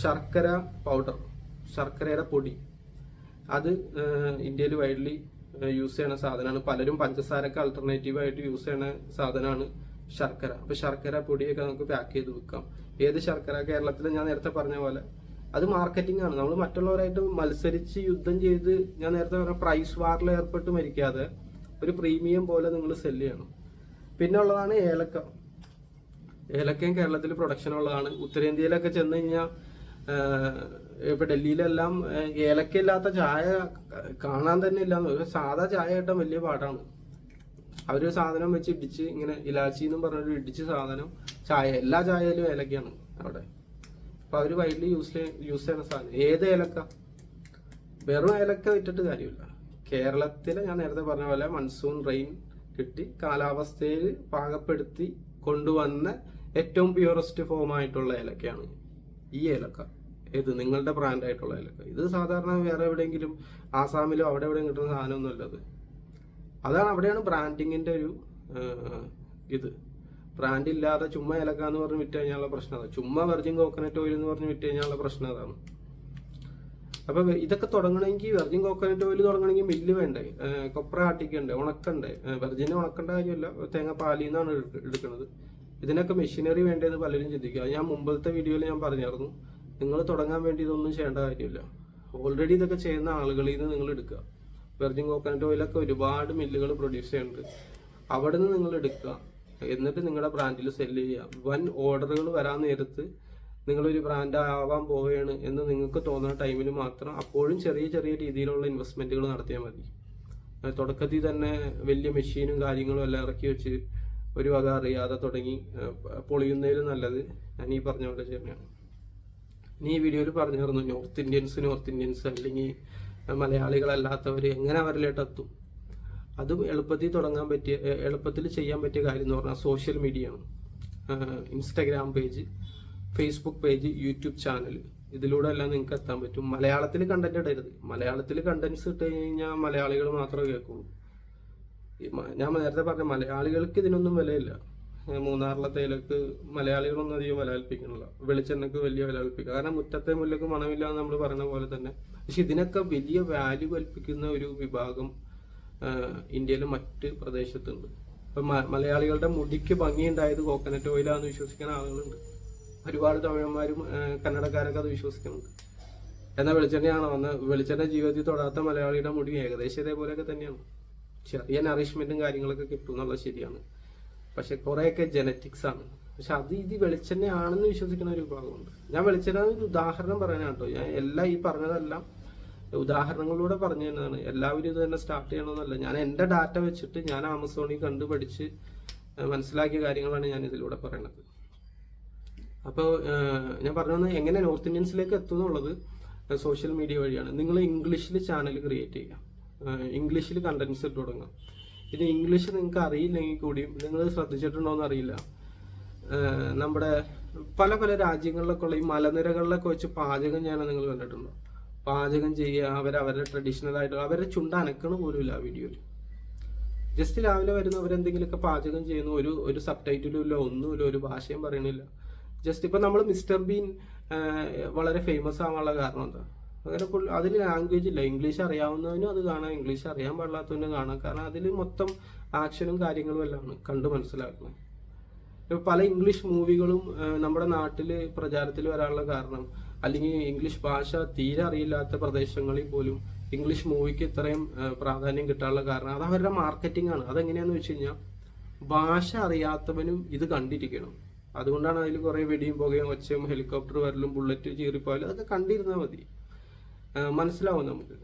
ശർക്കര പൗഡർ, ശർക്കരയുടെ പൊടി, അത് ഇന്ത്യയിൽ വൈഡ്ലി യൂസ് ചെയ്യണ സാധനമാണ്. പലരും പഞ്ചസാരക്ക് ആൾട്ടർനേറ്റീവ് ആയിട്ട് യൂസ് ചെയ്യണ സാധനമാണ് ശർക്കര. അപ്പൊ ശർക്കര പൊടിയൊക്കെ നമുക്ക് പാക്ക് ചെയ്ത് വിൽക്കാം. ഏത് ശർക്കര? കേരളത്തിൽ ഞാൻ നേരത്തെ പറഞ്ഞ പോലെ അത് മാർക്കറ്റിംഗ് ആണ്. നമ്മൾ മറ്റുള്ളവരായിട്ട് മത്സരിച്ച് യുദ്ധം ചെയ്ത്, ഞാൻ നേരത്തെ പറഞ്ഞ പ്രൈസ് വാറിൽ ഏർപ്പെട്ട് മരിക്കാതെ ഒരു പ്രീമിയം പോലെ നിങ്ങൾ സെല് ചെയ്യണം. പിന്നെ ഉള്ളതാണ് ഏലക്കയും കേരളത്തിൽ പ്രൊഡക്ഷൻ ഉള്ളതാണ്. ഉത്തരേന്ത്യയിലൊക്കെ ചെന്ന് കഴിഞ്ഞാൽ, ഇപ്പൊ ഡൽഹിയിലെല്ലാം ഏലക്കയില്ലാത്ത ചായ കാണാൻ തന്നെ ഇല്ലാന്ന്. ഒരു സാധാ ചായ കിട്ടാൻ വലിയ പാടാണ്. അവര് സാധനം വെച്ച് ഇടിച്ച്, ഇങ്ങനെ ഇലാച്ചി എന്നും പറഞ്ഞൊരു ഇടിച്ച് സാധനം, ചായ, എല്ലാ ചായയിലും ഏലക്കയാണ് അവിടെ. അപ്പൊ അവര് വൈഡ്ലി യൂസ് ചെയ്യുന്ന സാധനം ഏത് ഏലക്ക? വെറും ഏലക്ക വിറ്റിട്ട് കാര്യമില്ല. കേരളത്തിലെ ഞാൻ നേരത്തെ പറഞ്ഞ പോലെ മൺസൂൺ റെയിൻ കിട്ടി കാലാവസ്ഥയിൽ പാകപ്പെടുത്തി കൊണ്ടുവന്ന ഏറ്റവും പ്യൂറസ്റ്റ് ഫോം ആയിട്ടുള്ള ഏലക്കയാണ് ഈ ഏലക്ക. ഇത് നിങ്ങളുടെ ബ്രാൻഡ് ആയിട്ടുള്ള ഏലക്ക. ഇത് സാധാരണ വേറെ എവിടെയെങ്കിലും ആസാമിലോ അവിടെ എവിടെയും കിട്ടുന്ന സാധനമൊന്നുമല്ലത്. അവിടെയാണ് ബ്രാൻഡിങ്ങിന്റെ ഒരു ഇത്. ബ്രാൻഡ് ഇല്ലാതെ ചുമ്മാ ഏലക്ക എന്ന് പറഞ്ഞ് വിറ്റ് കഴിഞ്ഞാലുള്ള പ്രശ്നം അതാണ്. ചുമ്മാ വെർജിൻ കോക്കനട്ട് ഓയിൽ എന്ന് പറഞ്ഞ് വിറ്റ് കഴിഞ്ഞാലുള്ള പ്രശ്നം അതാണ്. അപ്പൊ ഇതൊക്കെ തുടങ്ങണമെങ്കിൽ, വെർജിൻ കോക്കനട്ട് ഓയിൽ തുടങ്ങണമെങ്കിൽ മില്ല് വേണ്ടേ, കൊപ്ര ആട്ടിക്കണ്ടേ, ഉണക്കണ്ടേ. വെർജിനെ ഉണക്കേണ്ട കാര്യമല്ല, തേങ്ങ പാലിൽ നിന്നാണ് എടുക്കുന്നത്. ഇതിനൊക്കെ മെഷീനറി വേണ്ടതെന്ന് പലരും ചിന്തിക്കുക. ഞാൻ മുമ്പത്തെ വീഡിയോയിൽ ഞാൻ പറഞ്ഞായിരുന്നു, നിങ്ങൾ തുടങ്ങാൻ വേണ്ടി ഇതൊന്നും ചെയ്യേണ്ട കാര്യമില്ല. ഓൾറെഡി ഇതൊക്കെ ചെയ്യുന്ന ആളുകളിൽ നിന്ന് നിങ്ങൾ എടുക്കുക. വെർജിൻ കോക്കനട്ട് ഓയിലൊക്കെ ഒരുപാട് മില്ലുകൾ പ്രൊഡ്യൂസ് ചെയ്യുന്നുണ്ട്. അവിടെ നിന്ന് നിങ്ങൾ എടുക്കുക, എന്നിട്ട് നിങ്ങളുടെ ബ്രാൻഡിൽ സെല്ല് ചെയ്യുക. വൻ ഓർഡറുകൾ വരാൻ നേരത്ത് നിങ്ങളൊരു ബ്രാൻഡ് ആവാൻ പോവുകയാണ് എന്ന് നിങ്ങൾക്ക് തോന്നുന്ന ടൈമിൽ മാത്രം അപ്പോഴും ചെറിയ ചെറിയ രീതിയിലുള്ള ഇൻവെസ്റ്റ്മെൻറ്റുകൾ നടത്തിയാൽ മതി. തുടക്കത്തിൽ തന്നെ വലിയ മെഷീനും കാര്യങ്ങളും എല്ലാം ഇറക്കി വെച്ച് ഒരു വക അറിയാതെ തുടങ്ങി പൊളിയുന്നതിലും നല്ലത് ഞാൻ ഈ പറഞ്ഞ പോലെ തന്നെയാണ്. ഇനി ഈ വീഡിയോയിൽ പറഞ്ഞിരുന്നു നോർത്ത് ഇന്ത്യൻസ് അല്ലെങ്കിൽ മലയാളികളല്ലാത്തവർ എങ്ങനെ അവരിലോട്ട് എത്തും. അതും എളുപ്പത്തിൽ തുടങ്ങാൻ പറ്റിയ, എളുപ്പത്തിൽ ചെയ്യാൻ പറ്റിയ കാര്യം എന്ന് പറഞ്ഞാൽ സോഷ്യൽ മീഡിയ ആണ്. Instagram page, Facebook page, YouTube channel, ഇതിലൂടെ എല്ലാം നിങ്ങൾക്ക് എത്താൻ പറ്റും. മലയാളത്തിൽ കണ്ടന്റ് ഇടരുത്. മലയാളത്തിൽ കണ്ടന്റ്സ് ഇട്ട് കഴിഞ്ഞാൽ മലയാളികൾ മാത്രമേ കേൾക്കുള്ളൂ. ഞാൻ നേരത്തെ പറഞ്ഞ മലയാളികൾക്ക് ഇതിനൊന്നും വിലയില്ല. മൂന്നാറിലെ തേയിലക്ക് മലയാളികളൊന്നും അധികം വില കൽപ്പിക്കണില്ല. വെളിച്ചെണ്ണക്ക് വലിയ വില കൽപ്പിക്കുക. കാരണം മുറ്റത്തെ മുല്ലക്ക് മണമില്ല എന്ന് നമ്മൾ പറയുന്ന പോലെ തന്നെ. പക്ഷെ ഇതിനൊക്കെ വലിയ വാല്യൂ കൽപ്പിക്കുന്ന ഒരു വിഭാഗം ഇന്ത്യയിലെ മറ്റ് പ്രദേശത്തുണ്ട്. ഇപ്പൊ മലയാളികളുടെ മുടിക്ക് ഭംഗിയുണ്ടായത് കോക്കനട്ട് ഓയിലാണെന്ന് വിശ്വസിക്കുന്ന ആളുകളുണ്ട്. ഒരുപാട് തമിഴന്മാരും കന്നഡക്കാരൊക്കെ അത് വിശ്വസിക്കുന്നുണ്ട്. എന്നാൽ വെളിച്ചെണ്ണയാണോ? വെളിച്ചെണ്ണ ജീവിതത്തിൽ തൊടാത്ത മലയാളിയുടെ മുടി ഏകദേശം ഇതേപോലെയൊക്കെ തന്നെയാണ്. ചെറിയ നറിഷ്മെന്റും കാര്യങ്ങളൊക്കെ കിട്ടും എന്നുള്ളത് ശരിയാണ്. പക്ഷെ കുറേയൊക്കെ ജനറ്റിക്സ് ആണ്. പക്ഷെ ഇത് വെളിച്ചെണ്ണയാണെന്ന് വിശ്വസിക്കുന്ന ഒരു വിഭാഗമുണ്ട്. ഞാൻ വെളിച്ചെണ്ണ ഒരു ഉദാഹരണം പറയാനാണ് കേട്ടോ. ഞാൻ എല്ലാം ഈ പറഞ്ഞതെല്ലാം ഉദാഹരണങ്ങളിലൂടെ പറഞ്ഞു തന്നതാണ്. എല്ലാവരും ഇത് തന്നെ സ്റ്റാർട്ട് ചെയ്യണമെന്നല്ല. ഞാൻ എൻ്റെ ഡാറ്റ വെച്ചിട്ട് ഞാൻ ആമസോണിൽ കണ്ടുപഠിച്ച് മനസ്സിലാക്കിയ കാര്യങ്ങളാണ് ഞാൻ ഇതിലൂടെ പറയുന്നത്. അപ്പോൾ ഞാൻ പറഞ്ഞത് എങ്ങനെ നോർത്ത് ഇന്ത്യൻസിലേക്ക് എത്തും എന്നുള്ളത് സോഷ്യൽ മീഡിയ വഴിയാണ്. നിങ്ങൾ ഇംഗ്ലീഷിൽ ചാനൽ ക്രിയേറ്റ് ചെയ്യുക, ഇംഗ്ലീഷിൽ കണ്ടന്റ്സ് ഇട്ട് തുടങ്ങാം. ഇനി ഇംഗ്ലീഷ് നിങ്ങൾക്ക് അറിയില്ലെങ്കിൽ കൂടിയും, നിങ്ങൾ ശ്രദ്ധിച്ചിട്ടുണ്ടോ എന്ന് അറിയില്ല, നമ്മുടെ പല പല രാജ്യങ്ങളിലൊക്കെ ഉള്ള ഈ മലനിരകളിലൊക്കെ വെച്ച് പാചകം ചെയ്യാൻ നിങ്ങൾ കണ്ടിട്ടുണ്ടോ? പാചകം ചെയ്യുക, അവരവരുടെ ട്രഡീഷണൽ ആയിട്ട് അവരുടെ ചുണ്ട അനക്കണ പോലും ഇല്ല ആ വീഡിയോയിൽ. ജസ്റ്റ് രാവിലെ വരുന്ന അവരെന്തെങ്കിലുമൊക്കെ പാചകം ചെയ്യുന്നു, ഒരു സബ് ടൈറ്റിലും ഇല്ല, ഒന്നുമില്ല, ഒരു ഭാഷയും പറയണില്ല. ജസ്റ്റ് ഇപ്പൊ നമ്മൾ മിസ്റ്റർ ബീൻ വളരെ ഫേമസ് ആവാനുള്ള കാരണം എന്താ? അങ്ങനെ അതിൽ ലാംഗ്വേജ് ഇല്ല. ഇംഗ്ലീഷ് അറിയാവുന്നവനും അത് കാണാം, ഇംഗ്ലീഷ് അറിയാൻ പാടില്ലാത്തവനും കാണാം. കാരണം അതിൽ മൊത്തം ആക്ഷനും കാര്യങ്ങളും എല്ലാം കണ്ട് മനസ്സിലാക്കുന്നത്. ഇപ്പൊ പല ഇംഗ്ലീഷ് മൂവികളും നമ്മുടെ നാട്ടിൽ പ്രചാരത്തിൽ വരാനുള്ള കാരണം, അല്ലെങ്കിൽ ഇംഗ്ലീഷ് ഭാഷ തീരെ അറിയില്ലാത്ത പ്രദേശങ്ങളിൽ പോലും ഇംഗ്ലീഷ് മൂവിക്ക് ഇത്രയും പ്രാധാന്യം കിട്ടാനുള്ള കാരണം അത് അവരുടെ മാർക്കറ്റിംഗ് ആണ്. അതെങ്ങനെയാന്ന് വെച്ച് കഴിഞ്ഞാൽ ഭാഷ അറിയാത്തവനും ഇത് കണ്ടിരിക്കണം. അതുകൊണ്ടാണ് അതിൽ കുറെ വെടിയും പുകയും ഒച്ചയും ഹെലികോപ്റ്റർ വരലും ബുള്ളറ്റ് ചീറിപ്പോയാലും അതൊക്കെ കണ്ടിരുന്നാൽ മതി, മനസ്സിലാവും നമുക്ക്.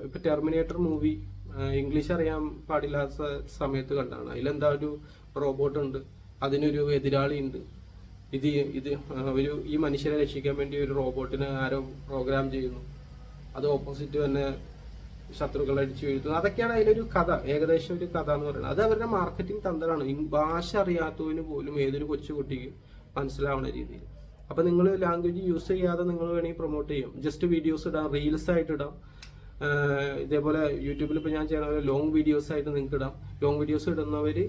ഇപ്പൊ ടെർമിനേറ്റർ മൂവി ഇംഗ്ലീഷ് അറിയാൻ പാടില്ലാത്ത സമയത്ത് കണ്ടാണ്. അതിലെന്താ ഒരു റോബോട്ട് ഉണ്ട്, അതിനൊരു എതിരാളി ഉണ്ട്, ഈ മനുഷ്യരെ രക്ഷിക്കാൻ വേണ്ടി ഒരു റോബോട്ടിനെ ആരോ പ്രോഗ്രാം ചെയ്യുന്നു, അത് ഓപ്പോസിറ്റ് തന്നെ ശത്രുക്കളെ അടിച്ചു വീഴ്ത്തുന്നു. അതൊക്കെയാണ് അതിലൊരു കഥ, ഏകദേശം ഒരു കഥ എന്ന് പറയുന്നത്. അത് അവരുടെ മാർക്കറ്റിംഗ് തന്ത്രമാണ്. ഭാഷ അറിയാത്തവന് പോലും ഏതൊരു കൊച്ചുകുട്ടിക്കും മനസ്സിലാവുന്ന രീതിയിൽ. അപ്പൊ നിങ്ങൾ ലാംഗ്വേജ് യൂസ് ചെയ്യാതെ നിങ്ങൾ വേണമെങ്കിൽ പ്രൊമോട്ട് ചെയ്യും. ജസ്റ്റ് വീഡിയോസ് ഇടാം, റീൽസ് ആയിട്ട് ഇടാം. ഇതേപോലെ യൂട്യൂബിൽ ഇപ്പൊ ഞാൻ ചെയ്യുന്ന പോലെ ലോങ് വീഡിയോസ് ആയിട്ട് നിങ്ങൾക്ക് ഇടാം. ലോങ് വീഡിയോസ് ഇടുന്നവര്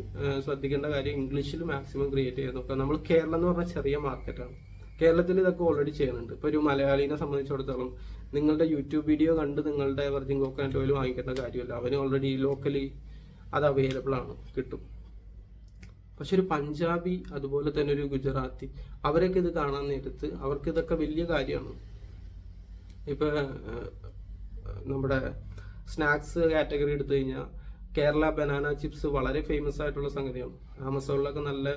ശ്രദ്ധിക്കേണ്ട കാര്യം ഇംഗ്ലീഷിൽ മാക്സിമം ക്രിയേറ്റ് ചെയ്യാൻ നോക്കുക. നമ്മൾ കേരളം എന്ന് പറഞ്ഞ ചെറിയ മാർക്കറ്റാണ്. കേരളത്തിൽ ഇതൊക്കെ ഓൾറെഡി ചെയ്യുന്നുണ്ട്. ഇപ്പൊ ഒരു മലയാളിനെ സംബന്ധിച്ചിടത്തോളം നിങ്ങളുടെ യൂട്യൂബ് വീഡിയോ കണ്ട് നിങ്ങളുടെ വെർജിൻ കോക്കനട്ട് ഓയിൽ വാങ്ങിക്കേണ്ട കാര്യമല്ല. അവന് ഓൾറെഡി ലോക്കലി അത് അവൈലബിൾ ആണ്, കിട്ടും. പക്ഷെ ഒരു പഞ്ചാബി, അതുപോലെ തന്നെ ഒരു ഗുജറാത്തി, അവരൊക്കെ ഇത് കാണാൻ നേരത്ത് അവർക്ക് ഇതൊക്കെ വലിയ കാര്യമാണ്. ഇപ്പൊ നമ്മുടെ സ്നാക്സ് കാറ്റഗറി എടുത്തു കഴിഞ്ഞാൽ കേരള ബനാന ചിപ്സ് വളരെ ഫേമസ് ആയിട്ടുള്ള സംഗതിയാണ്. ആമസോണിലൊക്കെ നല്ല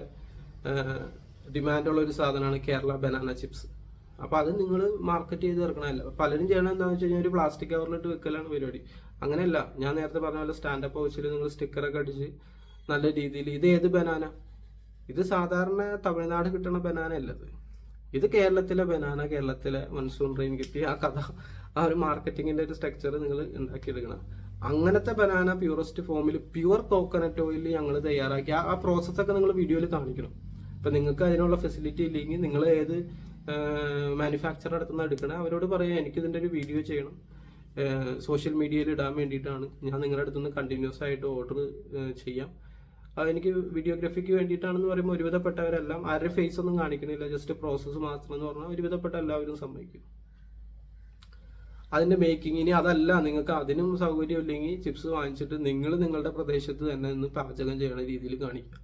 ഡിമാൻഡുള്ള ഒരു സാധനമാണ് കേരള ബനാന ചിപ്സ്. അപ്പൊ അത് നിങ്ങൾ മാർക്കറ്റ് ചെയ്ത് ഇറക്കണമല്ല. പലരും ചെയ്യണം എന്താണെന്ന് വെച്ച് കഴിഞ്ഞാൽ ഒരു പ്ലാസ്റ്റിക് കവറിലിട്ട് വെക്കലാണ് പരിപാടി. അങ്ങനെയല്ല, ഞാൻ നേരത്തെ പറഞ്ഞ പോലെ സ്റ്റാൻഡപ്പ് ഹൗസിൽ നിങ്ങൾ സ്റ്റിക്കറൊക്കെ അടിച്ച് നല്ല രീതിയിൽ, ഇത് ഏത് ബനാന, ഇത് സാധാരണ തമിഴ്നാട് കിട്ടുന്ന ബനാന അല്ലത്, ഇത് കേരളത്തിലെ ബനാന, കേരളത്തിലെ മൺസൂൺ റെയിൻ കിട്ടി. ആ കഥ, ആ ഒരു മാർക്കറ്റിങ്ങിന്റെ ഒരു സ്ട്രക്ചർ നിങ്ങൾ ഉണ്ടാക്കിയെടുക്കണം. അങ്ങനത്തെ ബനാന പ്യൂറസ്റ്റ് ഫോമിൽ പ്യുവർ കോക്കനട്ട് ഓയിൽ ഞങ്ങൾ തയ്യാറാക്കി ആ പ്രോസസ്സൊക്കെ നിങ്ങൾ വീഡിയോയിൽ കാണിക്കണം. ഇപ്പൊ നിങ്ങൾക്ക് അതിനുള്ള ഫെസിലിറ്റി ഇല്ലെങ്കിൽ നിങ്ങൾ ഏത് മാനുഫാക്ചർ അടുത്തുനിന്ന് എടുക്കണം, അവരോട് പറയാം എനിക്ക് ഇതിന്റെ ഒരു വീഡിയോ ചെയ്യണം, സോഷ്യൽ മീഡിയയിൽ ഇടാൻ വേണ്ടിയിട്ടാണ്, ഞാൻ നിങ്ങളുടെ അടുത്തുനിന്ന് കണ്ടിന്യൂസ് ആയിട്ട് ഓർഡർ ചെയ്യാം, എനിക്ക് വീഡിയോഗ്രാഫിക്ക് വേണ്ടിയിട്ടാണെന്ന് പറയുമ്പോൾ ഒരുവിധപ്പെട്ടവരെല്ലാം ആരുടെ ഫേസ് ഒന്നും കാണിക്കണില്ല, ജസ്റ്റ് പ്രോസസ്സ് മാത്രം എന്ന് പറഞ്ഞാൽ ഒരുവിധപ്പെട്ട എല്ലാവരും സമ്മതിക്കും. അതിന്റെ മേക്കിംഗ്, ഇനി അതല്ല നിങ്ങൾക്ക് അതിനും സൗകര്യം ഇല്ലെങ്കിൽ ചിപ്സ് വാങ്ങിച്ചിട്ട് നിങ്ങൾ നിങ്ങളുടെ പ്രദേശത്ത് തന്നെ നിന്ന് പാചകം ചെയ്യണ രീതിയിൽ കാണിക്കുക.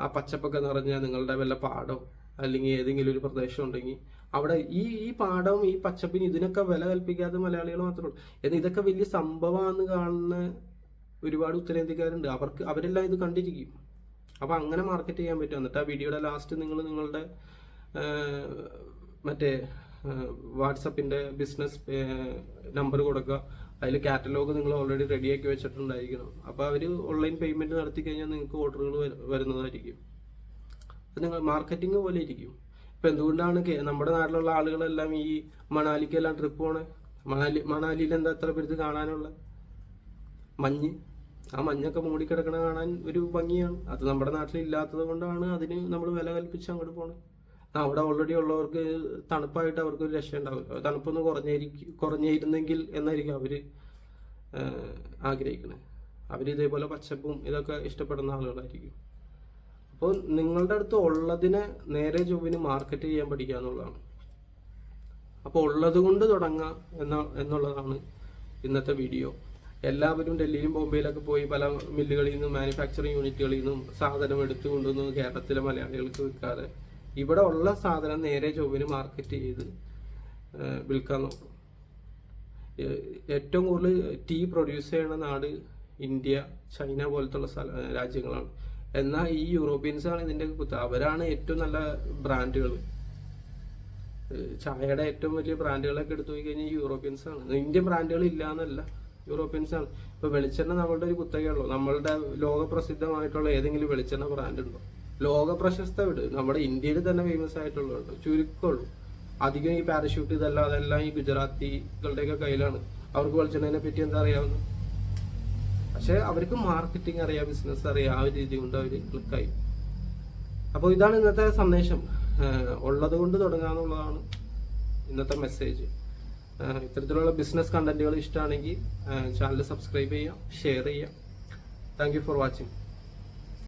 ആ പച്ചപ്പൊക്കെ നിറഞ്ഞ നിങ്ങളുടെ വല്ല പാടോ അല്ലെങ്കിൽ ഏതെങ്കിലും ഒരു പ്രദേശം ഉണ്ടെങ്കിൽ അവിടെ ഈ പാടവും ഈ പച്ചപ്പിന് ഇതിനൊക്കെ വില കൽപ്പിക്കാത്ത മലയാളികൾ മാത്രമേ ഉള്ളൂ. എന്നാൽ ഇതൊക്കെ വലിയ സംഭവമാണെന്ന് കാണുന്ന ഒരുപാട് ഉത്തരേന്ത്യക്കാരുണ്ട്. അവരെല്ലാം ഇത് കണ്ടിരിക്കും. അപ്പോൾ അങ്ങനെ മാർക്കറ്റ് ചെയ്യാൻ പറ്റും. എന്നിട്ട് ആ വീഡിയോയുടെ ലാസ്റ്റ് നിങ്ങൾ നിങ്ങളുടെ മറ്റേ വാട്സപ്പിൻ്റെ ബിസിനസ് നമ്പർ കൊടുക്കുക. അതിൽ കാറ്റലോഗ് നിങ്ങൾ ഓൾറെഡി റെഡിയാക്കി വെച്ചിട്ടുണ്ടായിരിക്കണം. അപ്പോൾ അവർ ഓൺലൈൻ പേയ്മെൻറ്റ് നടത്തി കഴിഞ്ഞാൽ നിങ്ങൾക്ക് ഓർഡറുകൾ വരുന്നതായിരിക്കും. അപ്പം നിങ്ങൾ മാർക്കറ്റിംഗ് പോലെ ഇരിക്കും. ഇപ്പം എന്തുകൊണ്ടാണ് നമ്മുടെ നാട്ടിലുള്ള ആളുകളെല്ലാം ഈ മണാലിക്കെല്ലാം ട്രിപ്പ് പോണേ? മണാലിയിൽ എന്താ എത്ര പേർക്ക് കാണാനുള്ള മഞ്ഞ്. ആ മഞ്ഞൊക്കെ മൂടിക്കിടക്കണ കാണാൻ ഒരു ഭംഗിയാണ്. അത് നമ്മുടെ നാട്ടിൽ ഇല്ലാത്തത് കൊണ്ടാണ് അതിന് നമ്മൾ വില കൽപ്പിച്ച് അങ്ങോട്ട് പോണേ. അവിടെ ഓൾറെഡി ഉള്ളവർക്ക് തണുപ്പായിട്ട് അവർക്ക് ഒരു രക്ഷ ഉണ്ടാവില്ല. തണുപ്പൊന്ന് കുറഞ്ഞിരുന്നെങ്കിൽ എന്നായിരിക്കും അവർ ആഗ്രഹിക്കുന്നത്. അവർ ഇതേപോലെ പച്ചപ്പും ഇതൊക്കെ ഇഷ്ടപ്പെടുന്ന ആളുകളായിരിക്കും. അപ്പോൾ നിങ്ങളുടെ അടുത്ത് ഉള്ളതിനെ നേരെ ചൊവ്വിന് മാർക്കറ്റ് ചെയ്യാൻ പഠിക്കുക എന്നുള്ളതാണ്. അപ്പോൾ ഉള്ളത് കൊണ്ട് തുടങ്ങുക എന്നുള്ളതാണ് ഇന്നത്തെ വീഡിയോ. എല്ലാവരും ഡൽഹിയിലും ബോംബെയിലൊക്കെ പോയി പല മില്ലുകളിൽ നിന്നും മാനുഫാക്ചറിങ് യൂണിറ്റുകളിൽ നിന്നും സാധനം എടുത്തു കൊണ്ടുവന്ന് കേരളത്തിലെ മലയാളികൾക്ക് വിൽക്കാതെ ഇവിടെ ഉള്ള സാധനം നേരെ ചൊവ്വിന് മാർക്കറ്റ് ചെയ്ത് വിൽക്കാൻ നോക്കും. ഏറ്റവും കൂടുതൽ ടീ പ്രൊഡ്യൂസ് ചെയ്യുന്ന നാട് ഇന്ത്യ, ചൈന പോലത്തുള്ള രാജ്യങ്ങളാണ്. എന്നാൽ ഈ യൂറോപ്യൻസാണ് ഇതിൻ്റെ കുത്ത്. അവരാണ് ഏറ്റവും നല്ല ബ്രാൻഡുകൾ. ചായയുടെ ഏറ്റവും വലിയ ബ്രാൻഡുകളൊക്കെ എടുത്തു പോയി കഴിഞ്ഞാൽ യൂറോപ്യൻസാണ്. ഇന്ത്യൻ ബ്രാൻഡുകൾ ഇല്ല എന്നല്ല, യൂറോപ്യൻസാണ്. ഇപ്പോൾ വെളിച്ചെണ്ണ നമ്മളുടെ ഒരു കുത്തകയുള്ളൂ. നമ്മളുടെ ലോകപ്രസിദ്ധമായിട്ടുള്ള ഏതെങ്കിലും വെളിച്ചെണ്ണ ബ്രാൻഡ് ഉണ്ടോ? ലോക പ്രശസ്ത വിട്, നമ്മുടെ ഇന്ത്യയിൽ തന്നെ ഫേമസ് ആയിട്ടുള്ളതുണ്ട്, ചുരുക്കമുള്ളൂ. അധികം ഈ പാരഷൂട്ട് അതെല്ലാം ഈ ഗുജറാത്തികളുടെയൊക്കെ കയ്യിലാണ്. അവർക്ക് വെളിച്ചെണ്ണനെ പറ്റി എന്താ അറിയാവുന്ന? പക്ഷെ അവർക്ക് മാർക്കറ്റിംഗ് അറിയാം, ബിസിനസ് അറിയാം. ആ ഒരു രീതി കൊണ്ട് അവർ ക്ലിക്കായി. അപ്പോൾ ഇതാണ് ഇന്നത്തെ സന്ദേശം. ഉള്ളത് കൊണ്ട് തുടങ്ങാന്നുള്ളതാണ് ഇന്നത്തെ മെസ്സേജ്. ഇത്തരത്തിലുള്ള ബിസിനസ് കണ്ടന്റുകൾ ഇഷ്ടമാണെങ്കിൽ ചാനൽ സബ്സ്ക്രൈബ് ചെയ്യാം, ഷെയർ ചെയ്യാം. Thank you for watching.